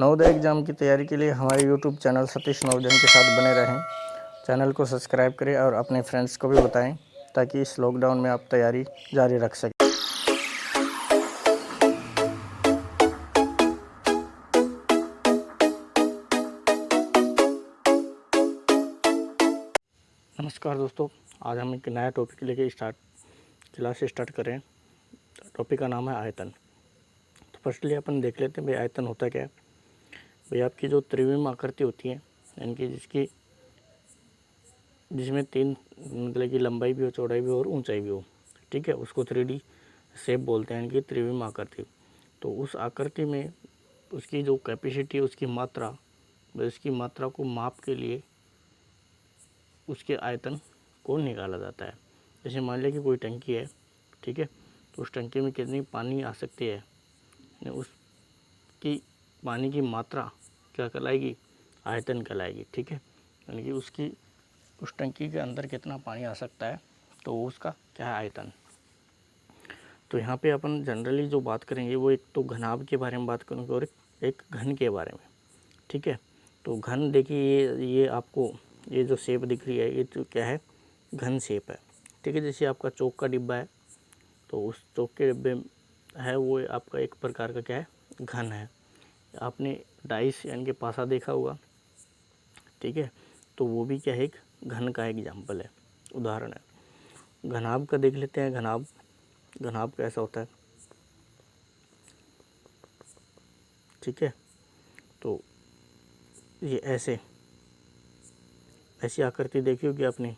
Navodaya exam की तैयारी के लिए हमारे यूट्यूब चैनल सतीश नवोदय के साथ बने रहें। चैनल को सब्सक्राइब करें और अपने फ्रेंड्स को भी बताएं ताकि इस लॉकडाउन में आप तैयारी जारी रख सकें। नमस्कार दोस्तों, आज हम एक नया टॉपिक लेके क्लास स्टार्ट करें। टॉपिक का नाम है आयतन। तो फर्स्टली अपन देख लेते हैं भाई आयतन होता क्या है। भाई आपकी जो त्रिविम आकृति होती है, यानी कि जिसमें तीन मतलब कि लंबाई भी हो, चौड़ाई भी हो और ऊंचाई भी हो, ठीक है, उसको 3D शेप बोलते हैं, यानी कि त्रिविम आकृति। तो उस आकृति में उसकी जो कैपेसिटी है, उसकी मात्रा को माप के लिए उसके आयतन को निकाला जाता है। जैसे मान लिया कि कोई टंकी है, ठीक है, तो उस टंकी में कितनी पानी आ सकती है, उसकी पानी की मात्रा क्या कहलाएगी, आयतन कहलाएगी, ठीक है। यानी कि उस टंकी के अंदर कितना पानी आ सकता है, तो उसका क्या है, आयतन। तो यहाँ पे अपन जनरली जो बात करेंगे वो एक तो घनाभ के बारे में बात करेंगे और एक घन के बारे में, ठीक है। तो घन देखिए, ये आपको ये जो शेप दिख रही है, ये तो क्या है, घन शेप है, ठीक है। जैसे आपका चौक का डिब्बा है, तो उस चौक के डिब्बे है वो आपका एक प्रकार का क्या है, घन है। आपने डाइस यानी कि पासा देखा होगा, ठीक है, तो वो भी क्या है, एक घन का एग्जाम्पल है, उदाहरण है। घनाभ का देख लेते हैं। घनाभ कैसा होता है, ठीक है। तो ये ऐसी आकृति देखी होगी आपने।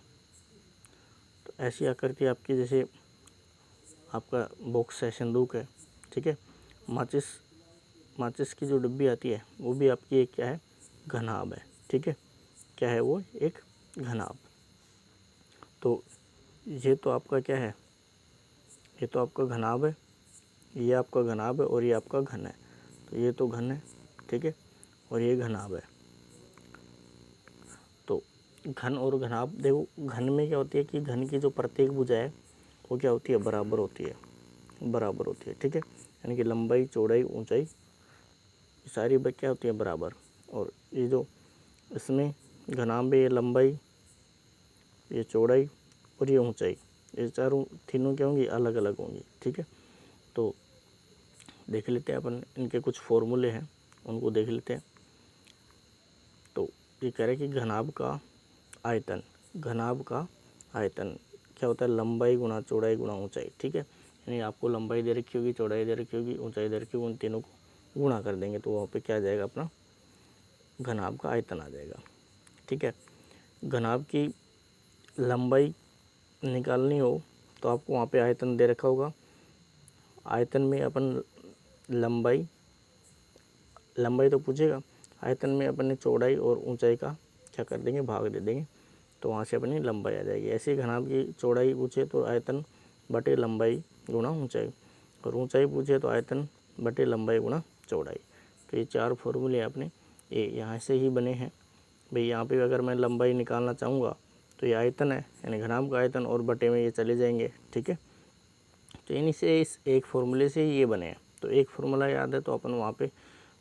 तो ऐसी आकृति आपकी, जैसे आपका बॉक्स है, संदूक है, ठीक है। माचिस की जो डिब्बी आती है वो भी आपकी एक क्या है, घनाभ है, ठीक है। क्या है वो, एक घनाभ। तो ये तो आपका क्या है, ये तो आपका घनाभ है, ये आपका घनाभ है और ये आपका घन है। तो ये तो घन है, ठीक है, और ये घनाभ है। तो घन और घनाभ देखो, घन में क्या होती है कि घन की जो प्रत्येक भुजा है वो क्या होती है, बराबर होती है, ठीक है। यानी कि लंबाई, चौड़ाई, ऊंचाई सारी क्या होती है, बराबर। और ये जो इसमें घनाभ में, ये लंबाई, ये चौड़ाई और ये ऊंचाई, ये तीनों क्या होंगी, अलग अलग होंगी, ठीक है। तो देख लेते हैं अपन, इनके कुछ फॉर्मूले हैं, उनको देख लेते हैं। तो ये कह रहे हैं कि घनाभ का आयतन क्या होता है, लंबाई गुणा चौड़ाई गुणा ऊंचाई, ठीक है। यानी आपको लंबाई दे रखी होगी, चौड़ाई दे रखी होगी, ऊंचाई दे रखी होगी, उन तीनों को गुणा कर देंगे तो वहाँ पे क्या आ जाएगा, अपना घनाभ का आयतन आ जाएगा, ठीक है। घनाभ की लंबाई निकालनी हो तो आपको वहाँ पे आयतन दे रखा होगा। आयतन में अपन लंबाई तो पूछेगा, आयतन में अपन ने चौड़ाई और ऊंचाई का क्या कर देंगे, भाग दे देंगे, तो वहाँ से अपनी लंबाई आ जाएगी। ऐसे ही घनाभ की चौड़ाई पूछे तो आयतन बटे लंबाई गुणा ऊंचाई, और ऊंचाई पूछे तो आयतन बटे लंबाई गुणा चौड़ाई। तो ये चार फॉर्मूले अपने ये यहाँ से ही बने हैं। भाई यहाँ पे अगर मैं लंबाई निकालना चाहूँगा तो ये आयतन है, यानी घनाभ का आयतन, और बटे में ये चले जाएंगे, ठीक है। तो इन्हीं से इस एक फॉर्मूले से ही ये बने हैं। तो एक फार्मूला याद है तो अपन वहाँ पे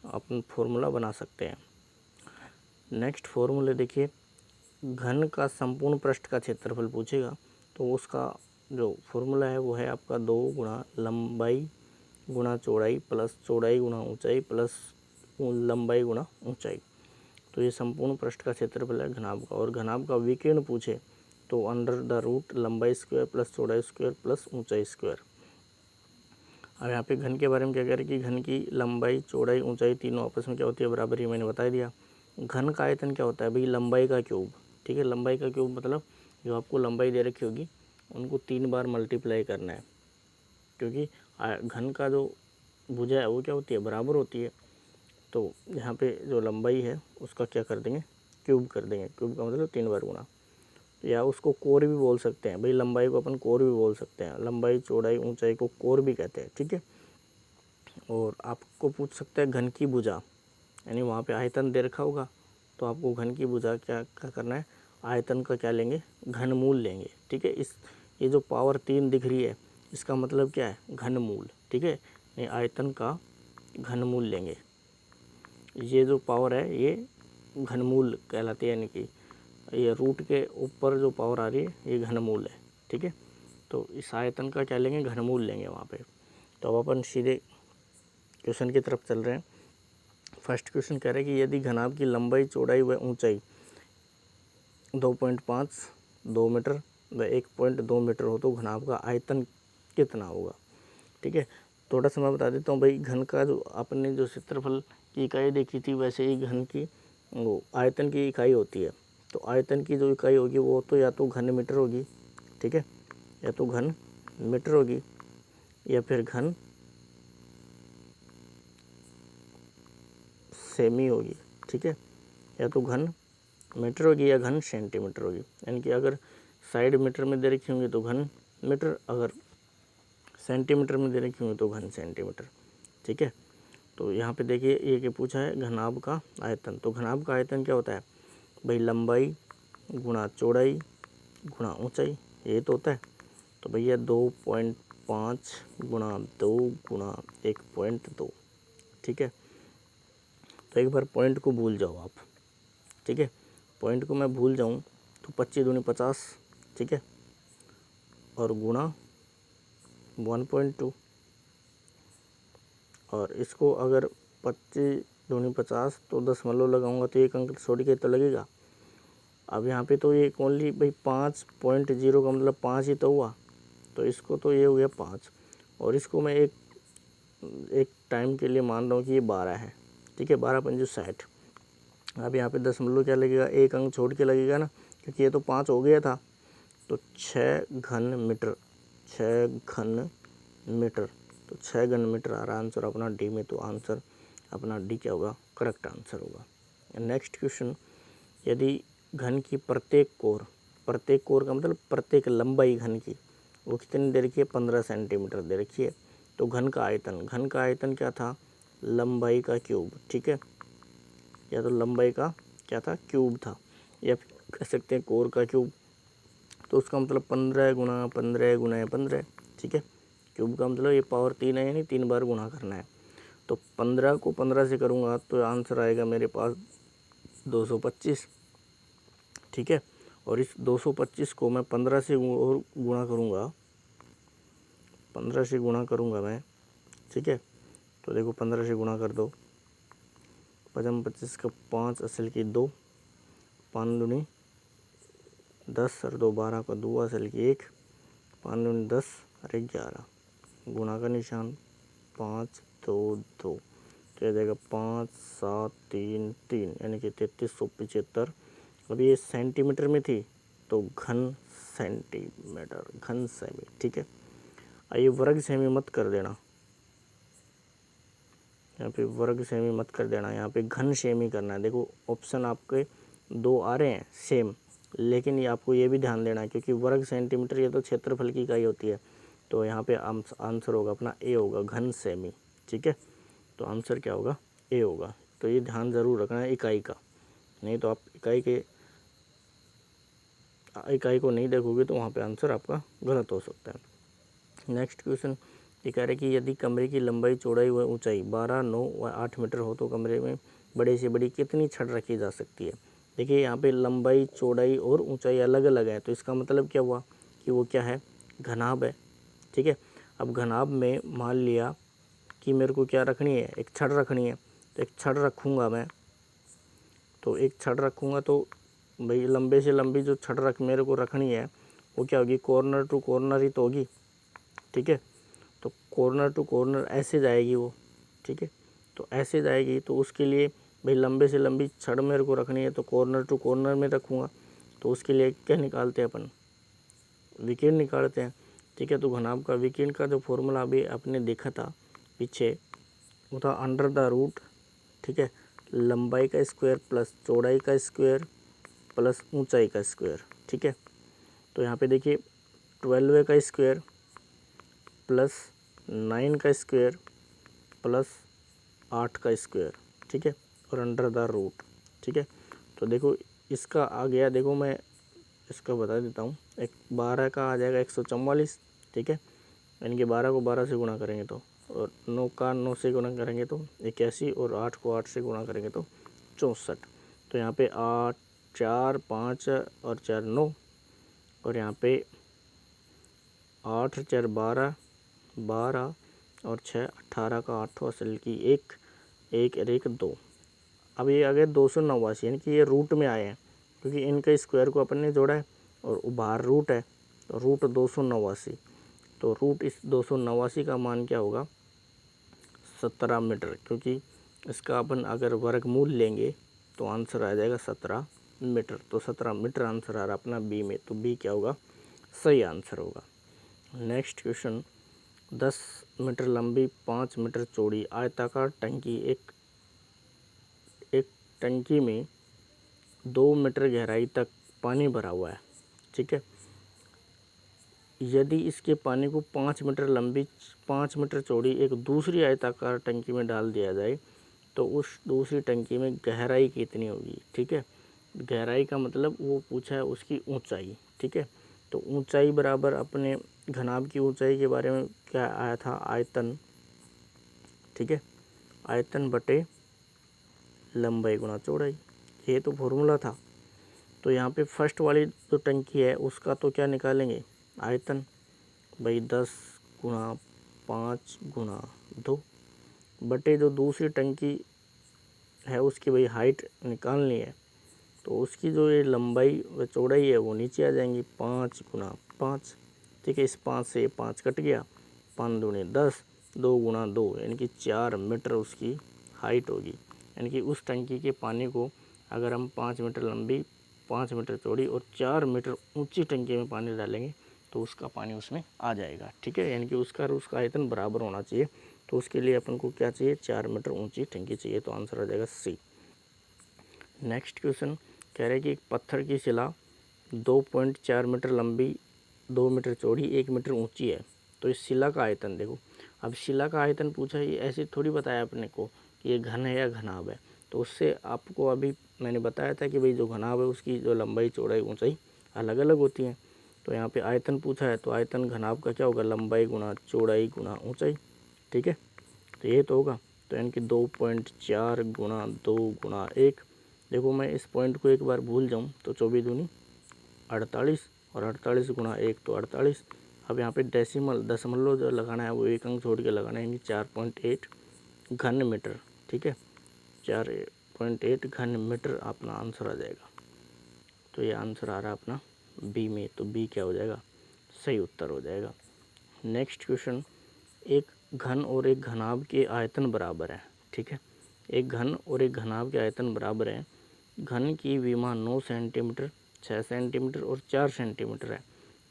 अपन फार्मूला बना सकते हैं। नेक्स्ट फार्मूले देखिए, घन का संपूर्ण पृष्ठ का क्षेत्रफल पूछेगा तो उसका जो फार्मूला है वो है आपका 2 गुणा लंबाई गुणा चौड़ाई प्लस चौड़ाई गुणा ऊंचाई प्लस लंबाई गुणा ऊंचाई। तो ये संपूर्ण पृष्ठ का क्षेत्रफल है घनाभ का। और घनाभ का विकीर्ण पूछे तो अंडर द रूट लंबाई स्क्वायर प्लस चौड़ाई स्क्वायर प्लस ऊंचाई स्क्वायर। अब यहाँ पे घन के बारे में क्या कह रहे हैं कि घन की लंबाई, चौड़ाई, ऊंचाई तीनों आपस में क्या होती है, बराबर। ही मैंने बता दिया। घन का आयतन क्या होता है भाई, लंबाई का क्यूब, ठीक है। लंबाई का क्यूब मतलब जो आपको लंबाई दे रखी होगी उनको 3 बार मल्टीप्लाई करना है, क्योंकि घन का जो भुजा है वो क्या होती है, बराबर होती है। तो यहाँ पे जो लंबाई है उसका क्या कर देंगे, क्यूब कर देंगे। क्यूब का मतलब 3 बार गुणा, या उसको कोर भी बोल सकते हैं भाई, लंबाई को अपन कोर भी बोल सकते हैं। लंबाई, चौड़ाई, ऊंचाई को कोर भी कहते हैं, ठीक है। और आपको पूछ सकते हैं घन की भुजा, यानी वहाँ पे आयतन दे रखा होगा तो आपको घन की भुजा क्या करना है, आयतन का क्या लेंगे, घनमूल लेंगे, ठीक है। ये जो पावर 3 दिख रही है इसका मतलब क्या है, घनमूल, ठीक है। यानी आयतन का घनमूल लेंगे। ये जो पावर है ये घनमूल कहलाती है, यानी कि ये रूट के ऊपर जो पावर आ रही है ये घनमूल है, ठीक है। तो इस आयतन का क्या लेंगे, घनमूल लेंगे वहाँ पे। तो अब अपन सीधे क्वेश्चन की तरफ चल रहे हैं। फर्स्ट क्वेश्चन कह रहे हैं कि यदि घनाभ की लंबाई, चौड़ाई व ऊंचाई 2.5, 2 मीटर व 1.2 मीटर हो तो घनाभ का आयतन कितना होगा, ठीक है। थोड़ा सा मैं बता देता हूँ भाई, घन का जो आपने जो क्षेत्रफल की इकाई देखी थी वैसे ही घन की वो आयतन की इकाई होती है। तो आयतन की जो इकाई होगी वो तो या तो घन मीटर होगी, ठीक है, या तो घन मीटर होगी या फिर घन सेमी होगी, ठीक है, या तो घन मीटर होगी या घन सेंटीमीटर होगी। यानी कि अगर साइड मीटर में दे रखी होंगी तो घन मीटर, अगर सेंटीमीटर में दे रखी होंगी तो घन सेंटीमीटर, ठीक है। तो यहाँ पे देखिए ये क्या पूछा है, घनाभ का आयतन। तो घनाभ का आयतन क्या होता है भाई, लंबाई गुणा चौड़ाई गुणा ऊंचाई, ये तो होता है। तो भैया 2.5 गुणा 2 गुणा 1.2, ठीक है। तो एक बार पॉइंट को भूल जाओ आप, ठीक है। पॉइंट को मैं भूल जाऊं तो 25 दूनी 50, ठीक है, और गुणा 1.2, और इसको अगर 25 दूनी 50 तो 10 लगाऊंगा तो एक अंक छोड़ के तो लगेगा। अब यहाँ पे तो ये ओनली भाई 5.0 का मतलब 5 ही तो हुआ, तो इसको तो ये हो गया 5, और इसको मैं एक टाइम के लिए मान रहा हूँ कि ये 12 है, ठीक है, 12 पंजू 60। अब यहाँ पे 10 क्या लगेगा, एक अंक छोड़ के लगेगा ना, क्योंकि ये तो 5 हो गया था। तो 6 घन मीटर, 6 घन मीटर, तो 6 घन मीटर आ रहा आंसर अपना डी में। तो आंसर अपना डी क्या होगा, करेक्ट आंसर होगा। नेक्स्ट क्वेश्चन, यदि घन की प्रत्येक कोर का मतलब प्रत्येक लंबाई घन की वो कितनी दे रखी है, 15 सेंटीमीटर दे रखी है। तो घन का आयतन क्या था, लंबाई का क्यूब, ठीक है, या तो लंबाई का क्या था, क्यूब था, या कह सकते हैं कोर का क्यूब। तो उसका मतलब 15 गुणा 15 गुणा 15, ठीक है। क्यूब का मतलब ये पावर 3 है, यानी 3 बार गुणा करना है। तो 15 को 15 से करूँगा तो आंसर आएगा मेरे पास 225, ठीक है। और इस 225 को मैं 15 से और गुणा करूँगा, 15 से गुणा करूँगा मैं, ठीक है। तो देखो 15 से गुणा कर दो, 25 का 5 असल की 2, 5 दूनी 10 और 2 12 का 2 असल की 1, 5 दूनी 10 और 11, गुणा का निशान 5 2 2, तो ये देगा 5 7 3 3, यानी कि 3375। अब ये सेंटीमीटर में थी तो घन सेंटीमीटर, घन सेमी, ठीक है। आइए वर्ग सेमी मत कर देना, यहाँ पे वर्ग सेमी मत कर देना, यहाँ पे घन सेमी करना है। देखो ऑप्शन आपके 2 आ रहे हैं सेम, लेकिन ये आपको ये भी ध्यान देना है क्योंकि वर्ग सेंटीमीटर ये तो क्षेत्रफल की इकाई होती है। तो यहाँ पे आंसर होगा अपना ए होगा, घन सेमी, ठीक है। तो आंसर क्या होगा, ए होगा। तो ये ध्यान ज़रूर रखना है इकाई का, नहीं तो आप इकाई को नहीं देखोगे तो वहाँ पे आंसर आपका गलत हो सकता है। नेक्स्ट क्वेश्चन ये कह रहे हैं कि यदि कमरे की लंबाई, चौड़ाई व ऊंचाई 12, 9 व 8 मीटर हो तो कमरे में बड़े से बड़ी कितनी छड़ रखी जा सकती है। देखिए यहाँ पे लंबाई, चौड़ाई और ऊंचाई अलग अलग है, तो इसका मतलब क्या हुआ कि वो क्या है, घनाभ है, ठीक है। अब घनाभ में मान लिया कि मेरे को क्या रखनी है, एक छड़ रखनी है, तो एक छड़ रखूँगा मैं, तो एक छड़ रखूँगा तो भाई लंबे से लंबी जो छड़ मेरे को रखनी है वो क्या होगी, कॉर्नर टू कॉर्नर ही तो होगी, ठीक है। तो कॉर्नर टू कॉर्नर ऐसे जाएगी वो, ठीक है। तो ऐसे जाएगी तो उसके लिए भाई लंबे से लंबी छड़ मेरे को रखनी है तो कॉर्नर टू कॉर्नर में रखूँगा, तो उसके लिए क्या निकालते हैं अपन, विकीर्ण निकालते हैं, ठीक है। तो घनाभ का विकीर्ण का जो फॉर्मूला अभी आपने देखा था पीछे, वो था अंडर द रूट, ठीक है, लंबाई का स्क्वायर प्लस चौड़ाई का स्क्वायर प्लस ऊंचाई का स्क्वायर, ठीक है। तो यहाँ पे देखिए 12 का स्क्वायर प्लस 9 का स्क्वायर प्लस 8 का स्क्वायर, ठीक है, और अंडर द रूट, ठीक है। तो देखो इसका आ गया, देखो मैं इसका बता देता हूँ, एक 12 का आ जाएगा 144, ठीक है, यानी कि 12 को 12 से गुणा करेंगे तो, और 9 का 9 से गुणा करेंगे तो 81 और 8 को 8 से गुणा करेंगे तो 64। तो यहाँ पे 8 4 5 और 4 9 और यहाँ पे 8 4 12 12 और 6 18 का 8 असल की 1 1 और 1 2। अब ये आ गए 289 यानी कि ये रूट में आए हैं क्योंकि इनका स्क्वायर को अपन ने जोड़ा है और बाहर रूट है तो रूट 289। तो रूट इस 289 का मान क्या होगा 17 मीटर, क्योंकि इसका अपन अगर वर्गमूल लेंगे तो आंसर आ जाएगा 17 मीटर। तो 17 मीटर आंसर आ रहा अपना बी में, तो बी क्या होगा सही आंसर होगा। नेक्स्ट क्वेश्चन 10 मीटर लंबी 5 मीटर चौड़ी आयताकार टंकी एक टंकी में 2 मीटर गहराई तक पानी भरा हुआ है, ठीक है। यदि इसके पानी को 5 मीटर लंबी 5 मीटर चौड़ी एक दूसरी आयताकार टंकी में डाल दिया जाए तो उस दूसरी टंकी में गहराई कितनी होगी, ठीक है। गहराई का मतलब वो पूछा है उसकी ऊंचाई, ठीक है। तो ऊंचाई बराबर अपने घनाभ की ऊंचाई के बारे में क्या आया था आयतन, ठीक है। आयतन बटे लंबाई गुणा चौड़ाई, ये तो फॉर्मूला था। तो यहाँ पे फर्स्ट वाली जो टंकी है उसका तो क्या निकालेंगे आयतन, भाई 10 गुणा 5 गुणा 2 बटे जो दूसरी टंकी है उसकी भाई हाइट निकालनी है तो उसकी जो ये लंबाई व चौड़ाई है वो नीचे आ जाएंगी 5 गुणा 5, ठीक है। इस 5 से 5 कट गया, 5 दूनी 10, 2 गुणा 2 यानी कि 4 मीटर उसकी हाइट होगी। यानी कि उस टंकी के पानी को अगर हम 5 मीटर लंबी 5 मीटर चौड़ी और 4 मीटर ऊंची टंकी में पानी डालेंगे तो उसका पानी उसमें आ जाएगा, ठीक है। यानी कि उसका आयतन बराबर होना चाहिए। तो उसके लिए अपन को क्या चाहिए 4 मीटर ऊंची टंकी चाहिए, तो आंसर आ जाएगा सी। नेक्स्ट क्वेश्चन कह रहे हैं कि एक पत्थर की शिला 2.4 मीटर लंबी 2 मीटर चौड़ी 1 मीटर ऊंची है। तो इस शिला का आयतन देखो, अब शिला का आयतन पूछा, ये ऐसे थोड़ी बताया अपने को कि ये घन है या घनाभ है। तो उससे आपको अभी मैंने बताया था कि भाई जो घनाभ है उसकी जो लंबाई चौड़ाई ऊंचाई अलग अलग होती है। तो यहाँ पे आयतन पूछा है तो आयतन घनाभ का क्या होगा लंबाई गुणा चौड़ाई गुणा ऊंचाई, ठीक है। तो ये तो होगा, तो यानी कि 2.4 गुणा 2 गुणा 1। देखो मैं इस पॉइंट को एक बार भूल जाऊँ तो 24 दूनी 48 और 48 गुणा 1 तो 48। अब यहाँ पे डेसिमल दशमलव जो लगाना है वो एक अंक छोड़ के लगाना है, यानी 4.8 घन मीटर, ठीक है। 4.8 घन मीटर अपना आंसर आ जाएगा। तो ये आंसर आ रहा है अपना बी में, तो बी क्या हो जाएगा सही उत्तर हो जाएगा। नेक्स्ट क्वेश्चन एक घन और एक घनाभ के आयतन बराबर है, ठीक है। एक घन और एक घनाभ के आयतन बराबर है। घन की विमा 9 सेंटीमीटर 6 सेंटीमीटर और 4 सेंटीमीटर है,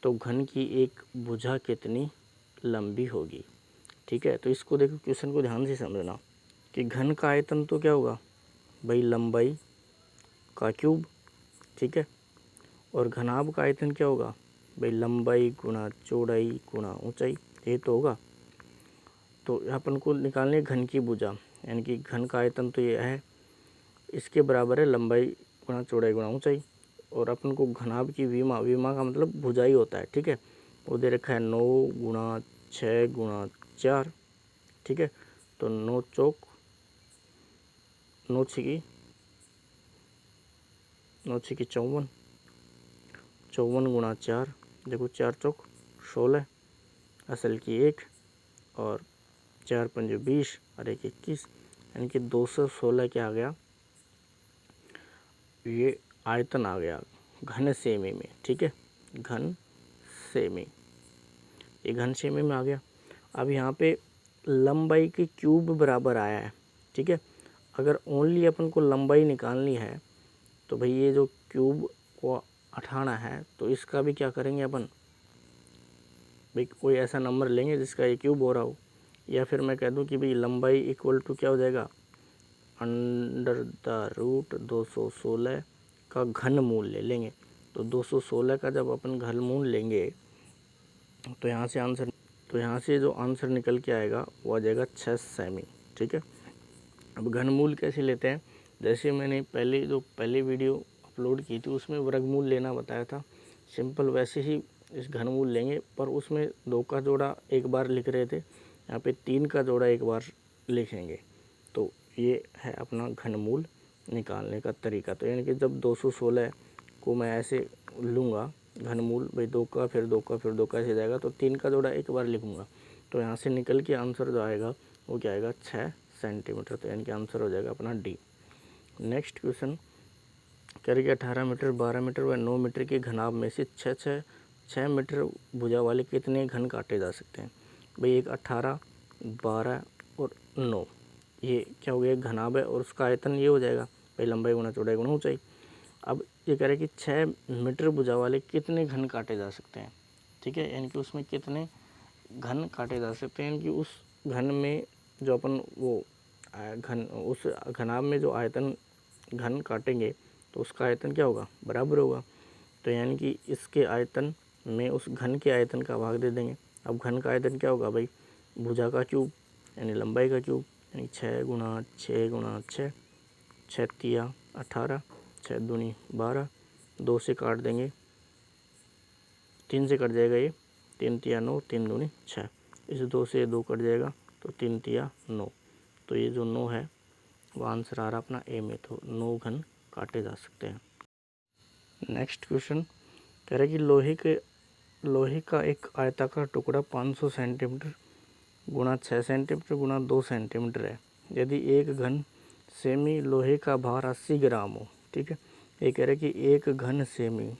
तो घन की एक भुजा कितनी लंबी होगी, ठीक है। तो इसको देखो क्वेश्चन को ध्यान से समझना कि घन का आयतन तो क्या होगा भाई लंबाई का क्यूब, ठीक है। और घनाभ का आयतन क्या होगा भाई लंबाई गुणा चौड़ाई गुणा ऊंचाई, ये तो होगा। तो अपन को निकालने घन की भुजा, यानी कि घन का आयतन तो ये है, इसके बराबर है लंबाई गुणा चौड़ाई गुणा ऊंचाई। और अपन को घनाभ की विमा, विमा का मतलब भुजाई होता है, ठीक है। वो दे रखा है 9 गुणा 6 गुणा 4, ठीक है। तो 9 चौक 9 छिकी 54, 54 गुणा 4, देखो 4 चौक 16 असल की 1 और 4 पंजे 20 और 1 21, यानी कि 216 क्या आ गया ये आयतन आ गया घन सेमी में, ठीक है। घन सेमी, ये घन सेमी में आ गया। अब यहाँ पे लंबाई के क्यूब बराबर आया है, ठीक है। अगर ओनली अपन को लंबाई निकालनी है तो भाई ये जो क्यूब को हटाना है तो इसका भी क्या करेंगे अपन भाई कोई ऐसा नंबर लेंगे जिसका ये क्यूब हो रहा हो, या फिर मैं कह दूं कि भाई लंबाई इक्वल टू क्या हो जाएगा अंडर द रूट 216 का घन मूल ले लेंगे। तो 216 का जब अपन घन मूल लेंगे तो यहाँ से जो आंसर निकल के आएगा वो आ जाएगा 6 सेमी, ठीक है। अब घनमूल कैसे लेते हैं, जैसे मैंने पहले वीडियो अपलोड की थी उसमें वर्गमूल लेना बताया था, सिंपल वैसे ही इस घनमूल लेंगे, पर उसमें 2 का जोड़ा एक बार लिख रहे थे यहाँ पे 3 का जोड़ा एक बार लिखेंगे। तो ये है अपना घनमूल निकालने का तरीका। तो यानी कि जब 216 को मैं ऐसे लूँगा घनमूल, भाई 2 का फिर 2 का फिर 2 का ऐसे जाएगा, तो 3 का जोड़ा एक बार लिखूँगा, तो यहाँ से निकल के आंसर जो आएगा वो क्या आएगा 6 सेंटीमीटर। तो यानी कि आंसर हो जाएगा अपना डी। नेक्स्ट क्वेश्चन कह रही कि 18 मीटर, 12 मीटर व 9 मीटर के घनाभ में से 6 मीटर भुजा वाले कितने घन काटे जा सकते हैं। भाई एक 18, 12 और 9, ये क्या हो गया घनाभ है और उसका आयतन ये हो जाएगा भाई लंबाई गुना चौड़ाई गुना ऊंचाई। अब ये कह रहे हैं कि 6 मीटर भुजा वाले कितने घन काटे जा सकते हैं, ठीक है, यानी कि उसमें कितने घन काटे जा सकते हैं, यानी कि उस घन में जो अपन वो घन उस घनाभ में जो आयतन घन काटेंगे तो उसका आयतन क्या होगा बराबर होगा। तो यानी कि इसके आयतन में उस घन के आयतन का भाग दे देंगे। अब घन का आयतन क्या होगा भाई भुजा का क्यूब यानी लंबाई का क्यूब, यानी 6 गुणा 6 गुणा 6, 6 तिया 18, 6 दूनी 12, 2 से काट देंगे, 3 से कट जाएगा ये, 3 तिया 9, 3 दूनी 6, इस 2 से 2 कट जाएगा तो 3 तिया 9। तो ये जो 9 है वो आंसर आ रहा अपना ए में। तो 9 घन काटे जा सकते हैं। नेक्स्ट क्वेश्चन कह रहा है कि लोहे का एक आयताकार टुकड़ा 500 सेंटीमीटर गुणा 6 सेंटीमीटर गुणा 2 सेंटीमीटर है। यदि एक घन सेमी लोहे का भार 80 ग्राम हो, ठीक है, ये कह रहे हैं कि एक घन सेमी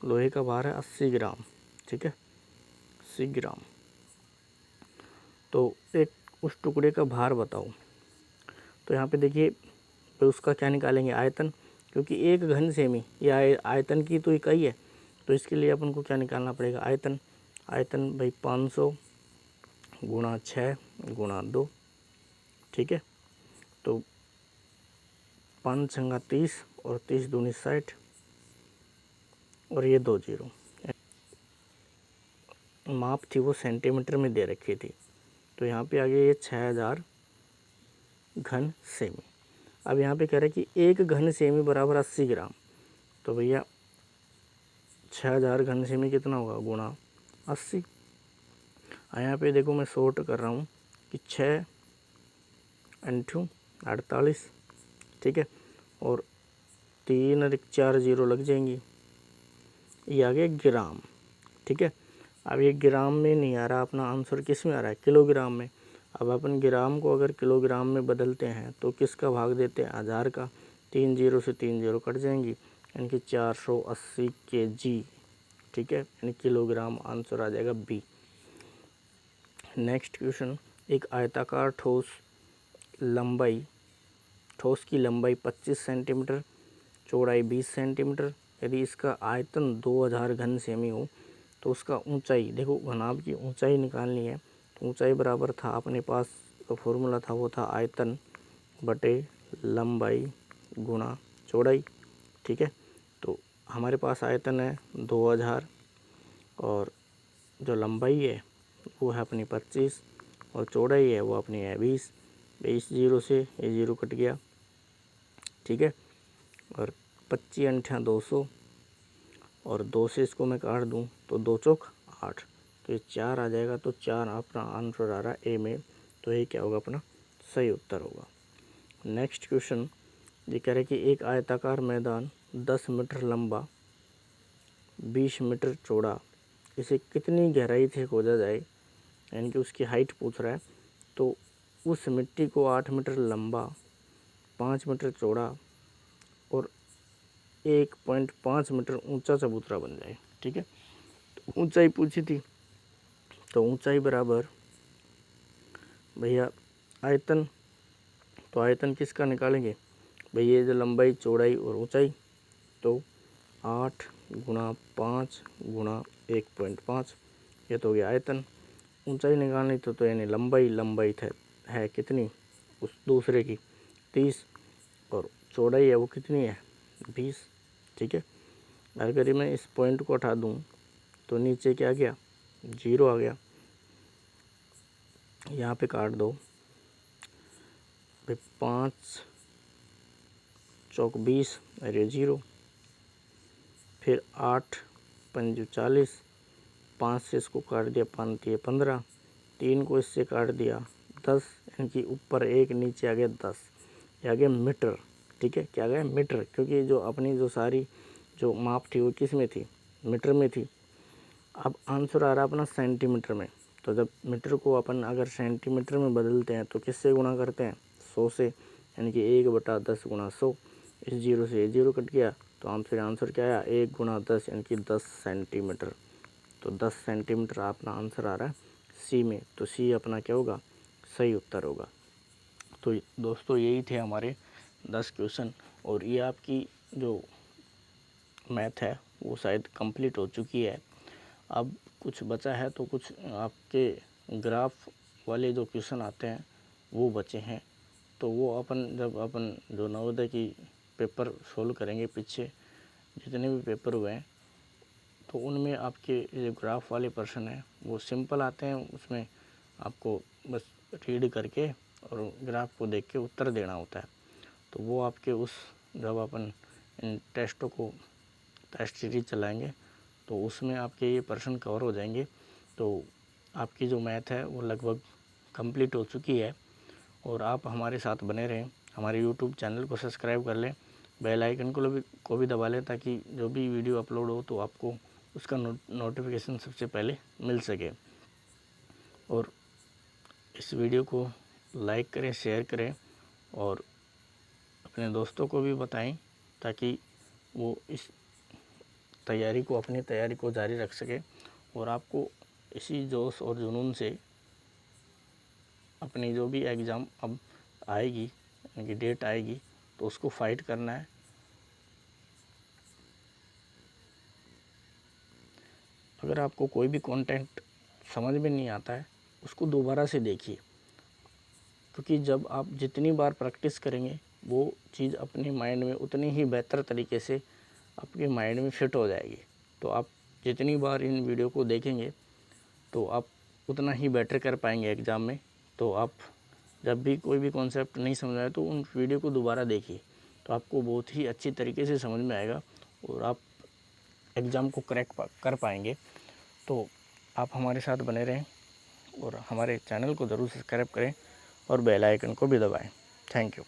लोहे का भार है 80 ग्राम, ठीक है, 80 ग्राम। तो एक उस टुकड़े का भार बताओ। तो यहाँ पे देखिए तो उसका क्या निकालेंगे आयतन, क्योंकि एक घन सेमी ये आयतन की तो इकाई है, तो इसके लिए अपन को क्या निकालना पड़ेगा आयतन। आयतन भाई 500 गुणा 6 गुणा 2, ठीक है, तो 5 छंगा 30 और 30 दूनी 60 और ये 2 जीरो। माप थी वो सेंटीमीटर में दे रखी थी, तो यहाँ पे आगे ये 6000 घन सेमी। अब यहाँ पे कह रहे हैं कि एक घन सेमी बराबर 80 ग्राम, तो भैया 6000 घन सेमी कितना होगा गुणा 80। यहाँ पे देखो मैं शॉर्ट कर रहा हूँ कि 6 × 48, ठीक है, और 3 और 4 जीरो लग जाएंगी, ये आ गया ग्राम, ठीक है। अब ये ग्राम में नहीं आ रहा, अपना आंसर किस में आ रहा है किलोग्राम में। अब अपन ग्राम को अगर किलोग्राम में बदलते हैं तो किसका भाग देते हैं 1000 का, 3 जीरो से 3 जीरो कट जाएंगी, यानी कि 480 kg, ठीक है, यानी किलोग्राम आंसर आ जाएगा बी। नेक्स्ट क्वेश्चन एक आयताकार ठोस की लंबाई 25 सेंटीमीटर चौड़ाई 20 सेंटीमीटर, यदि इसका आयतन 2000 घन सेमी हो तो उसका ऊंचाई, देखो घनाभ की ऊंचाई निकालनी है, तो ऊंचाई बराबर था अपने पास जो फॉर्मूला था वो था आयतन बटे लंबाई गुणा चौड़ाई, ठीक है। तो हमारे पास आयतन है 2000 और जो लंबाई है वो है अपनी 25 और चौड़ाई है वो अपनी है 20। 20 जीरो से ये जीरो कट गया, ठीक है, और 25 × 200 और 2 से इसको मैं काट दूं तो 2 चौक 8, तो ये 4 आ जाएगा। तो 4 अपना आंसर आ रहा है ए में, तो ये क्या होगा अपना सही उत्तर होगा। नेक्स्ट क्वेश्चन ये कह रहे कि एक आयताकार मैदान 10 मीटर लंबा 20 मीटर चौड़ा, इसे कितनी गहराई से खोदा जाए, यानी कि उसकी हाइट पूछ रहा है। तो उस मिट्टी को 8 मीटर लंबा 5 मीटर चौड़ा और 1.5 मीटर ऊंचा चबूतरा बन जाए, ठीक है। तो ऊंचाई पूछी थी, तो ऊंचाई बराबर भैया आयतन, तो आयतन किसका निकालेंगे भैया ये जो लंबाई चौड़ाई और ऊंचाई, तो 8 गुणा 5 गुणा 1.5, ये तो हो गया आयतन। ऊंचाई निकालनी तो यानी लंबाई है कितनी उस दूसरे की 30 और चौड़ाई है वो कितनी है 20, ठीक है। अगर मैं इस पॉइंट को हटा दूं तो नीचे क्या गया जीरो आ गया, यहाँ पे काट दो भाई 5 चौक 20 अरे जीरो, फिर 8 पंजू 40 5 से इसको काट दिया, 5 ये 15, 3 को इससे काट दिया 10, यानी कि ऊपर 1 नीचे आ गया 10, ये आ गया मीटर। ठीक है, क्या गया मीटर, क्योंकि जो अपनी जो सारी जो माप थी वो किस में थी, मीटर में थी। अब आंसर आ रहा अपना सेंटीमीटर में, तो जब मीटर को अपन अगर सेंटीमीटर में बदलते हैं तो किससे गुणा करते हैं, 100 से, यानी कि 1/10 गुणा 100। इस जीरो से ये जीरो कट गया, तो आंसर क्या आया, 1 गुणा 10 यानी कि 10 सेंटीमीटर। तो 10 सेंटीमीटर अपना आंसर आ रहा है सी में, तो सी अपना क्या होगा, सही उत्तर होगा। तो दोस्तों यही थे हमारे 10 क्वेश्चन, और ये आपकी जो मैथ है वो शायद कंप्लीट हो चुकी है। अब कुछ बचा है, तो कुछ आपके ग्राफ वाले जो क्वेश्चन आते हैं वो बचे हैं, तो वो जब अपन जो नवोदय की पेपर सोल्व करेंगे, पीछे जितने भी पेपर हुए हैं, तो उनमें आपके जो ग्राफ वाले प्रश्न हैं वो सिंपल आते हैं। उसमें आपको बस रीड करके और ग्राफ को देख के उत्तर देना होता है। तो वो आपके जब अपन इन टेस्टों को टेस्ट सीरीज चलाएंगे तो उसमें आपके ये प्रश्न कवर हो जाएंगे। तो आपकी जो मैथ है वो लगभग कंप्लीट हो चुकी है, और आप हमारे साथ बने रहें, हमारे यूट्यूब चैनल को सब्सक्राइब कर लें, बेल आइकन को भी दबा लें, ताकि जो भी वीडियो अपलोड हो तो आपको उसका नोटिफिकेशन सबसे पहले मिल सके। और इस वीडियो को लाइक करें, शेयर करें, और अपने दोस्तों को भी बताएं, ताकि वो इस अपनी तैयारी को जारी रख सके, और आपको इसी जोश और जुनून से अपनी जो भी एग्ज़ाम अब आएगी, यानी कि डेट आएगी, तो उसको फाइट करना है। अगर आपको कोई भी कंटेंट समझ में नहीं आता है, उसको दोबारा से देखिए, क्योंकि जब आप जितनी बार प्रैक्टिस करेंगे वो चीज़ अपने माइंड में उतनी ही बेहतर तरीके से आपके माइंड में फिट हो जाएगी। तो आप जितनी बार इन वीडियो को देखेंगे तो आप उतना ही बेटर कर पाएंगे एग्ज़ाम में। तो आप जब भी कोई भी कॉन्सेप्ट नहीं समझ आए तो उन वीडियो को दोबारा देखिए, तो आपको बहुत ही अच्छी तरीके से समझ में आएगा, और आप एग्ज़ाम को क्रैक कर पाएंगे। तो आप हमारे साथ बने रहें, और हमारे चैनल को ज़रूर सब्सक्राइब करें, और बेल आइकन को भी दबाएं। Thank you.